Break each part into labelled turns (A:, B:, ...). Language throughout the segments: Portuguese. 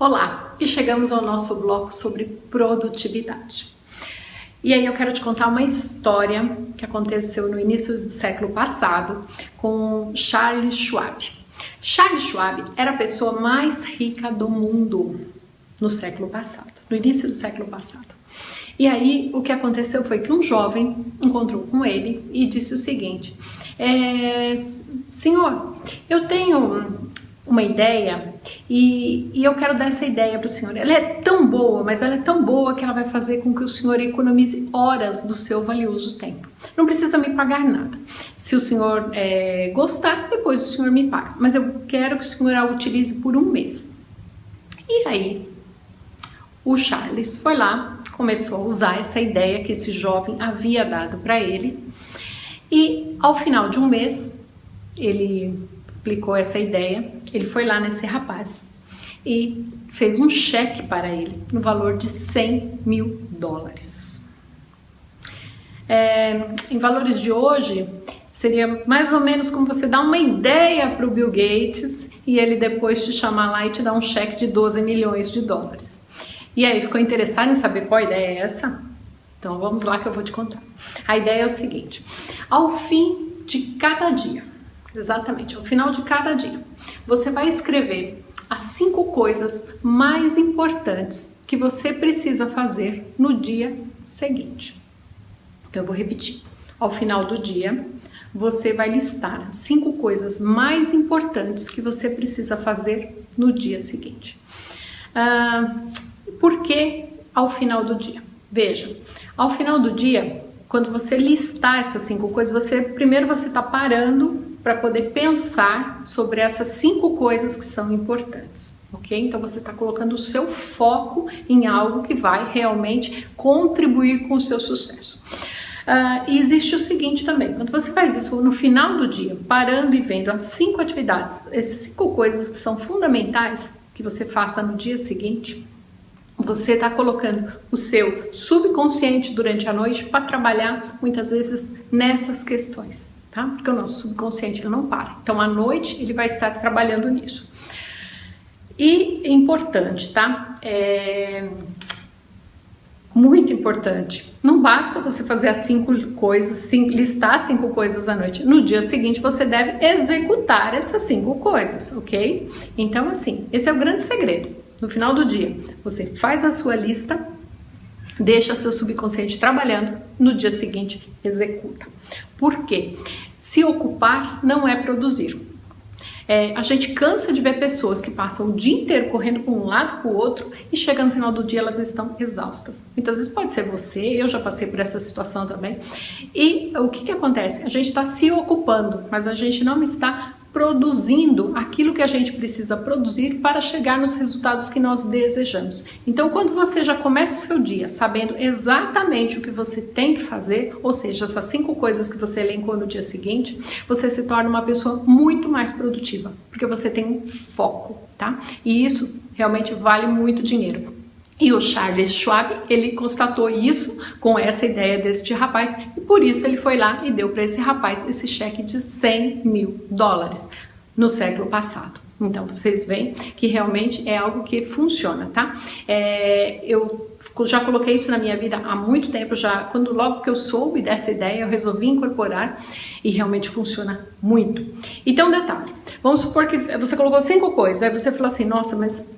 A: Olá, e chegamos ao nosso bloco sobre produtividade. E aí eu quero te contar uma história que aconteceu no início do século passado com Charles Schwab. Charles Schwab era a pessoa mais rica do mundo no século passado, no início do século passado. E aí o que aconteceu foi que um jovem encontrou com ele e disse o seguinte: senhor, eu tenho uma ideia e eu quero dar essa ideia para o senhor. Ela é tão boa, mas ela é tão boa que ela vai fazer com que o senhor economize horas do seu valioso tempo. Não precisa me pagar nada. Se o senhor gostar, depois o senhor me paga. Mas eu quero que o senhor a utilize por um mês. E aí, o Charles foi lá, começou a usar essa ideia que esse jovem havia dado para ele. E ao final de um mês, ele aplicou essa ideia, ele foi lá nesse rapaz e fez um cheque para ele no valor de $100 mil. Em valores de hoje, seria mais ou menos como você dar uma ideia para o Bill Gates e ele depois te chamar lá e te dar um cheque de $12 milhões. E aí, ficou interessado em saber qual ideia é essa? Então vamos lá que eu vou te contar. A ideia é o seguinte: ao fim de cada dia, exatamente, ao final de cada dia, você vai escrever as 5 coisas mais importantes que você precisa fazer no dia seguinte. Então eu vou repetir. Ao final do dia, você vai listar as 5 coisas mais importantes que você precisa fazer no dia seguinte. Por que ao final do dia? Veja, ao final do dia, quando você listar essas 5 coisas, primeiro você está parando para poder pensar sobre essas 5 coisas que são importantes, ok? Então você está colocando o seu foco em algo que vai realmente contribuir com o seu sucesso. E existe o seguinte também: quando você faz isso no final do dia, parando e vendo as 5 atividades, essas 5 coisas que são fundamentais que você faça no dia seguinte, você está colocando o seu subconsciente durante a noite para trabalhar muitas vezes nessas questões, tá? Porque o nosso subconsciente não para. Então à noite ele vai estar trabalhando nisso. E importante, tá? Muito importante. Não basta você fazer as 5 coisas, listar 5 coisas à noite. No dia seguinte você deve executar essas 5 coisas, ok? Então assim, esse é o grande segredo. No final do dia, você faz a sua lista, deixa seu subconsciente trabalhando, no dia seguinte executa. Por quê? Se ocupar não é produzir. A gente cansa de ver pessoas que passam o dia inteiro correndo para um lado para o outro e chega no final do dia elas estão exaustas. Muitas vezes pode ser você, eu já passei por essa situação também. E o que acontece? A gente está se ocupando, mas a gente não está produzindo aquilo que a gente precisa produzir para chegar nos resultados que nós desejamos. Então, quando você já começa o seu dia sabendo exatamente o que você tem que fazer, ou seja, essas 5 coisas que você elencou no dia seguinte, você se torna uma pessoa muito mais produtiva, porque você tem um foco, tá? E isso realmente vale muito dinheiro. E o Charles Schwab, ele constatou isso com essa ideia deste rapaz e por isso ele foi lá e deu para esse rapaz esse cheque de $100 mil no século passado. Então vocês veem que realmente é algo que funciona, tá? Eu já coloquei isso na minha vida há muito tempo, logo que eu soube dessa ideia eu resolvi incorporar e realmente funciona muito. Então detalhe, vamos supor que você colocou 5 coisas, aí você falou assim: nossa, mas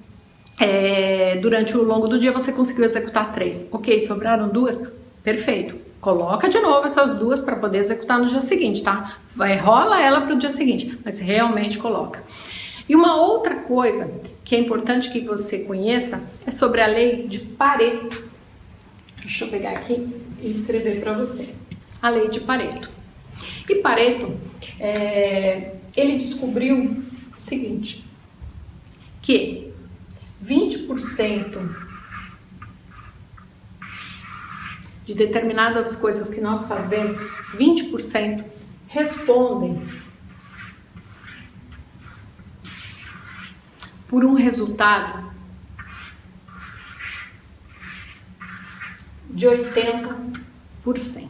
A: durante o longo do dia você conseguiu executar 3, ok, sobraram 2, perfeito, coloca de novo essas 2 para poder executar no dia seguinte, tá? Rola ela para o dia seguinte, mas realmente coloca. E uma outra coisa que é importante que você conheça é sobre a lei de Pareto. Deixa eu pegar aqui e escrever para você. A lei de Pareto. E Pareto, ele descobriu o seguinte, que 20% de determinadas coisas que nós fazemos, 20% respondem por um resultado de 80%.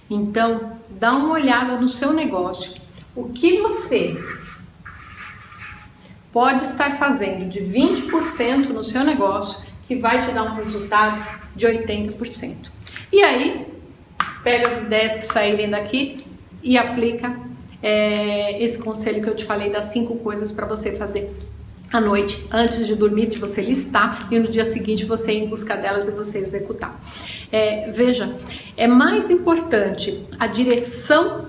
A: Então, dá uma olhada no seu negócio. O que você pode estar fazendo de 20% no seu negócio que vai te dar um resultado de 80%. E aí, pega as ideias que saírem daqui e aplica esse conselho que eu te falei das 5 coisas para você fazer à noite, antes de dormir, de você listar e no dia seguinte você ir em busca delas e você executar. Veja, é mais importante a direção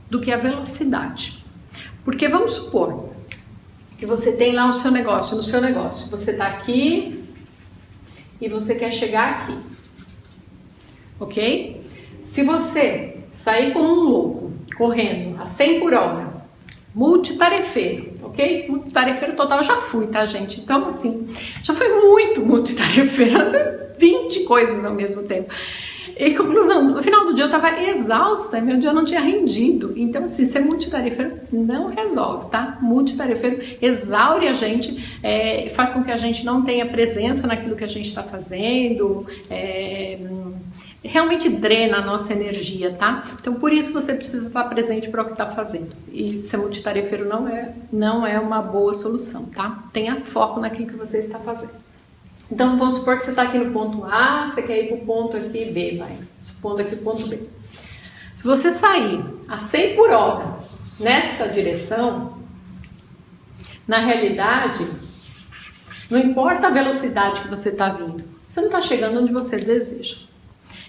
A: do que a velocidade. Porque vamos supor que você tem lá o seu negócio, no seu negócio, você está aqui e você quer chegar aqui, ok? Se você sair como um louco, correndo a 100 por hora, multitarefeiro, ok? Multitarefeiro total, já fui, tá, gente? Então, assim, já foi muito multitarefeiro, 20 coisas ao mesmo tempo. E conclusão, no final do dia eu tava exausta, meu dia não tinha rendido. Então, assim, ser multitarefeiro não resolve, tá? Multitarefeiro exaure a gente, faz com que a gente não tenha presença naquilo que a gente está fazendo, realmente drena a nossa energia, tá? Então, por isso você precisa estar presente para o que está fazendo. E ser multitarefeiro não é uma boa solução, tá? Tenha foco naquilo que você está fazendo. Então, vamos supor que você está aqui no ponto A, você quer ir para o ponto aqui B, vai. Supondo aqui o ponto B. Se você sair a 100 por hora nesta direção, na realidade, não importa a velocidade que você está vindo, você não está chegando onde você deseja.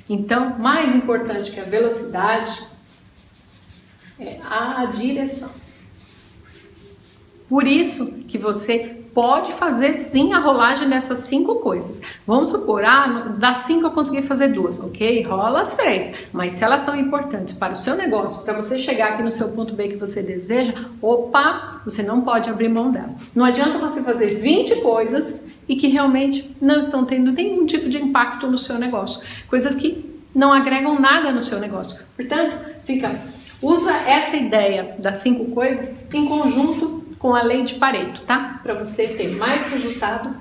A: Então, mais importante que a velocidade é a direção. Por isso que você pode fazer sim a rolagem dessas 5 coisas. Vamos supor, das 5 eu consegui fazer 2, ok? Rola as 3. Mas se elas são importantes para o seu negócio, para você chegar aqui no seu ponto B que você deseja, opa, você não pode abrir mão dela. Não adianta você fazer 20 coisas e que realmente não estão tendo nenhum tipo de impacto no seu negócio. Coisas que não agregam nada no seu negócio. Portanto, usa essa ideia das 5 coisas em conjunto com a lei de Pareto, tá? Para você ter mais resultado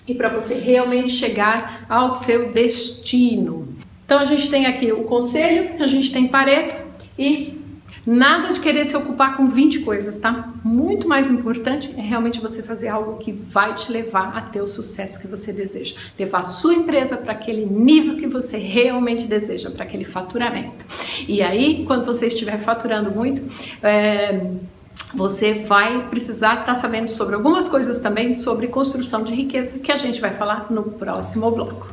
A: e para você realmente chegar ao seu destino. Então a gente tem aqui o conselho, a gente tem Pareto e nada de querer se ocupar com 20 coisas, tá? Muito mais importante é realmente você fazer algo que vai te levar a ter o sucesso que você deseja. Levar a sua empresa para aquele nível que você realmente deseja, para aquele faturamento. E aí, quando você estiver faturando muito, você vai precisar estar sabendo sobre algumas coisas também sobre construção de riqueza, que a gente vai falar no próximo bloco.